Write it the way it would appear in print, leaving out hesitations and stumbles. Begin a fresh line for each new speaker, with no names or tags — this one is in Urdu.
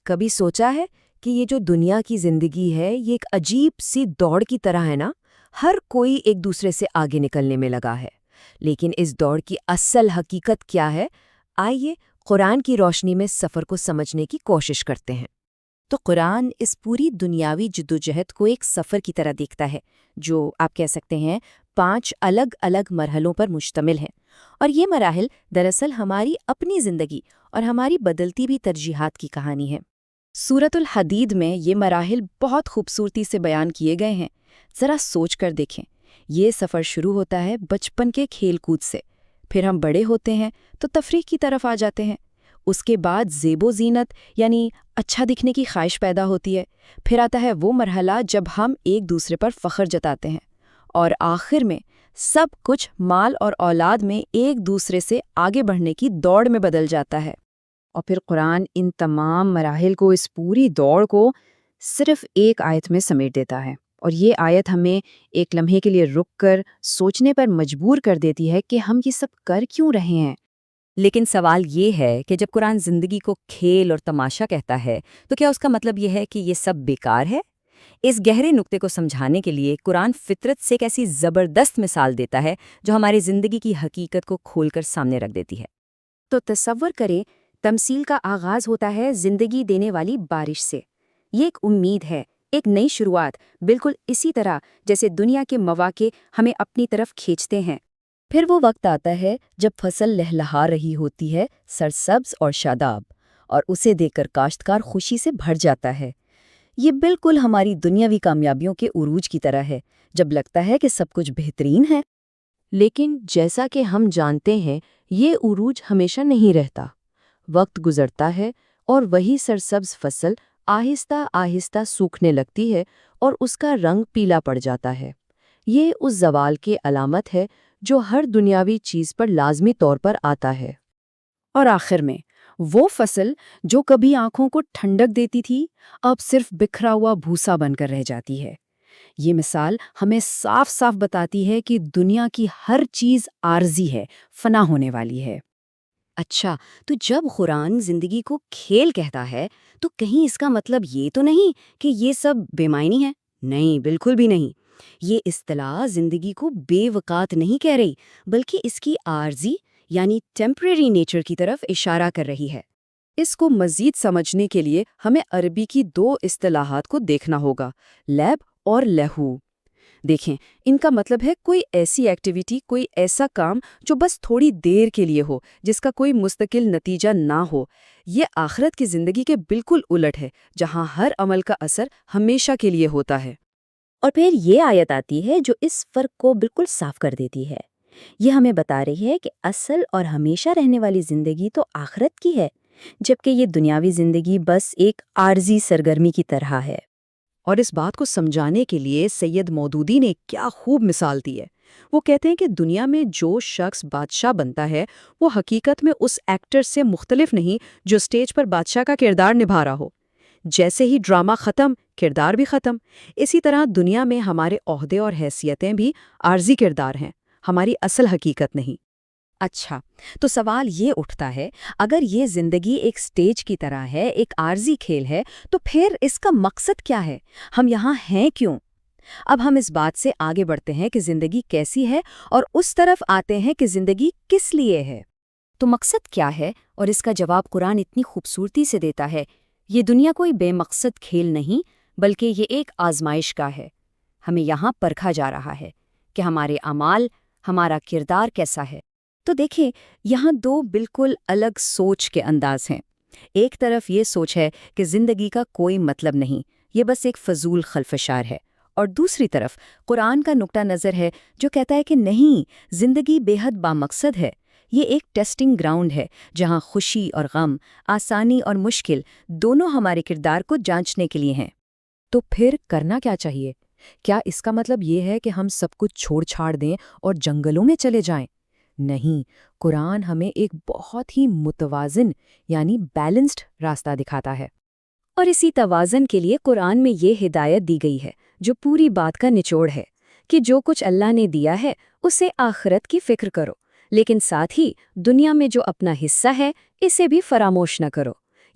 کبھی سوچا ہے کہ یہ جو دنیا کی زندگی ہے یہ ایک عجیب سی دوڑ کی طرح ہے نا؟ ہر کوئی ایک دوسرے سے آگے نکلنے میں لگا ہے، لیکن اس دوڑ کی اصل حقیقت کیا ہے؟ آئیے قرآن کی روشنی میں سفر کو سمجھنے کی کوشش کرتے ہیں۔
تو قرآن اس پوری دنیاوی جدوجہد کو ایک سفر کی طرح دیکھتا ہے، جو آپ کہہ سکتے ہیں 5 الگ الگ مرحلوں پر مشتمل ہیں، اور یہ مراحل دراصل ہماری اپنی زندگی اور ہماری بدلتی بھی ترجیحات کی کہانی ہے۔ سورۃ الحدید میں یہ مراحل بہت خوبصورتی سے بیان کیے گئے ہیں۔ ذرا سوچ کر دیکھیں، یہ سفر شروع ہوتا ہے بچپن کے کھیل کود سے، پھر ہم بڑے ہوتے ہیں تو تفریح کی طرف آ جاتے ہیں، اس کے بعد زیب و زینت یعنی اچھا دکھنے کی خواہش پیدا ہوتی ہے، پھر آتا ہے وہ مرحلہ جب ہم ایک دوسرے پر فخر جتاتے ہیں، اور آخر میں سب کچھ مال اور اولاد میں ایک دوسرے سے آگے بڑھنے کی دوڑ میں بدل جاتا ہے۔ اور پھر قرآن ان تمام مراحل کو، اس پوری دوڑ کو صرف ایک آیت میں سمیٹ دیتا ہے، اور یہ آیت ہمیں ایک لمحے کے لیے رک کر سوچنے پر مجبور کر دیتی ہے کہ ہم یہ سب کر کیوں رہے ہیں۔
لیکن سوال یہ ہے کہ جب قرآن زندگی کو کھیل اور تماشا کہتا ہے تو کیا اس کا مطلب یہ ہے کہ یہ سب بیکار ہے؟ اس گہرے نقطے کو سمجھانے کے لیے قرآن فطرت سے ایک ایسی زبردست مثال دیتا ہے جو ہماری زندگی کی حقیقت کو کھول کر سامنے رکھ دیتی ہے۔
تو تصور کریں، تمثیل کا آغاز ہوتا ہے زندگی دینے والی بارش سے۔ یہ ایک امید ہے، ایک نئی شروعات، بالکل اسی طرح جیسے دنیا کے مواقع ہمیں اپنی طرف کھینچتے ہیں۔
پھر وہ وقت آتا ہے جب فصل لہلہا رہی ہوتی ہے، سرسبز اور شاداب، اور اسے دیکھ کر کاشتکار خوشی سے بھر جاتا ہے۔ یہ بالکل ہماری دنیاوی کامیابیوں کے عروج کی طرح ہے، جب لگتا ہے کہ سب کچھ بہترین ہے۔
لیکن جیسا کہ ہم جانتے ہیں یہ عروج ہمیشہ نہیں رہتا، وقت گزرتا ہے اور وہی سرسبز فصل آہستہ آہستہ سوکھنے لگتی ہے اور اس کا رنگ پیلا پڑ جاتا ہے۔ یہ اس زوال کی علامت ہے جو ہر دنیاوی چیز پر لازمی طور پر آتا ہے۔
اور آخر میں وہ فصل جو کبھی آنکھوں کو ٹھنڈک دیتی تھی، اب صرف بکھرا ہوا بھوسا بن کر رہ جاتی ہے۔ یہ مثال ہمیں صاف صاف بتاتی ہے کہ دنیا کی ہر چیز عارضی ہے، فنا ہونے والی ہے۔
اچھا، تو جب قرآن زندگی کو کھیل کہتا ہے تو کہیں اس کا مطلب یہ تو نہیں کہ یہ سب بے معنی ہے؟ نہیں، بالکل بھی نہیں۔ یہ اصطلاح زندگی کو بے وقات نہیں کہہ رہی، بلکہ اس کی عارضی یعنی ٹیمپریری نیچر کی طرف اشارہ کر رہی ہے۔
اس کو مزید سمجھنے کے لیے ہمیں عربی کی 2 اصطلاحات کو دیکھنا ہوگا، لیب اور لہو۔ دیکھیں، ان کا مطلب ہے کوئی ایسی ایکٹیویٹی، کوئی ایسا کام جو بس تھوڑی دیر کے لیے ہو، جس کا کوئی مستقل نتیجہ نہ ہو۔ یہ آخرت کی زندگی کے بالکل الٹ ہے، جہاں ہر عمل کا اثر ہمیشہ کے لیے ہوتا ہے۔
اور پھر یہ آیت آتی ہے جو اس فرق کو بالکل صاف کر دیتی ہے۔ یہ ہمیں بتا رہی ہے کہ اصل اور ہمیشہ رہنے والی زندگی تو آخرت کی ہے، جبکہ یہ دنیاوی زندگی بس ایک عارضی سرگرمی کی طرح ہے۔
اور اس بات کو سمجھانے کے لیے سید مودودی نے کیا خوب مثال دی ہے۔ وہ کہتے ہیں کہ دنیا میں جو شخص بادشاہ بنتا ہے وہ حقیقت میں اس ایکٹر سے مختلف نہیں جو سٹیج پر بادشاہ کا کردار نبھا رہا ہو۔ جیسے ہی ڈرامہ ختم، کردار بھی ختم۔ اسی طرح دنیا میں ہمارے عہدے اور حیثیتیں بھی عارضی کردار ہیں، ہماری اصل حقیقت نہیں۔
اچھا، تو سوال یہ اٹھتا ہے، اگر یہ زندگی ایک سٹیج کی طرح ہے، ایک عارضی کھیل ہے، تو پھر اس کا مقصد کیا ہے؟ ہم یہاں ہیں کیوں؟ اب ہم اس بات سے آگے بڑھتے ہیں کہ زندگی کیسی ہے اور اس طرف آتے ہیں کہ زندگی کس لیے ہے۔ تو مقصد کیا ہے؟ اور اس کا جواب قرآن اتنی خوبصورتی سے دیتا ہے۔ یہ دنیا کوئی بے مقصد کھیل نہیں، بلکہ یہ ایک آزمائش کا ہے۔ ہمیں یہاں پرکھا جا رہا ہے کہ ہمارے اعمال، ہمارا کردار کیسا ہے۔ تو دیکھیں، یہاں 2 بالکل الگ سوچ کے انداز ہیں۔ ایک طرف یہ سوچ ہے کہ زندگی کا کوئی مطلب نہیں، یہ بس ایک فضول خلفشار ہے، اور دوسری طرف قرآن کا نقطہ نظر ہے جو کہتا ہے کہ نہیں، زندگی بے حد بامقصد ہے۔ یہ ایک ٹیسٹنگ گراؤنڈ ہے جہاں خوشی اور غم، آسانی اور مشکل دونوں ہمارے کردار کو جانچنے کے لیے ہیں۔
تو پھر کرنا کیا چاہیے؟ کیا اس کا مطلب یہ ہے کہ ہم سب کچھ چھوڑ چھاڑ دیں اور جنگلوں میں چلے جائیں؟ نہیں، قرآن ہمیں ایک بہت ہی متوازن یعنی بیلنسڈ راستہ دکھاتا ہے۔
اور اسی توازن کے لیے قرآن میں یہ ہدایت دی گئی ہے جو پوری بات کا نچوڑ ہے کہ جو کچھ اللہ نے دیا ہے اسے آخرت کی فکر کرو، لیکن ساتھ ہی دنیا میں جو اپنا حصہ ہے اسے بھی فراموش نہ کرو۔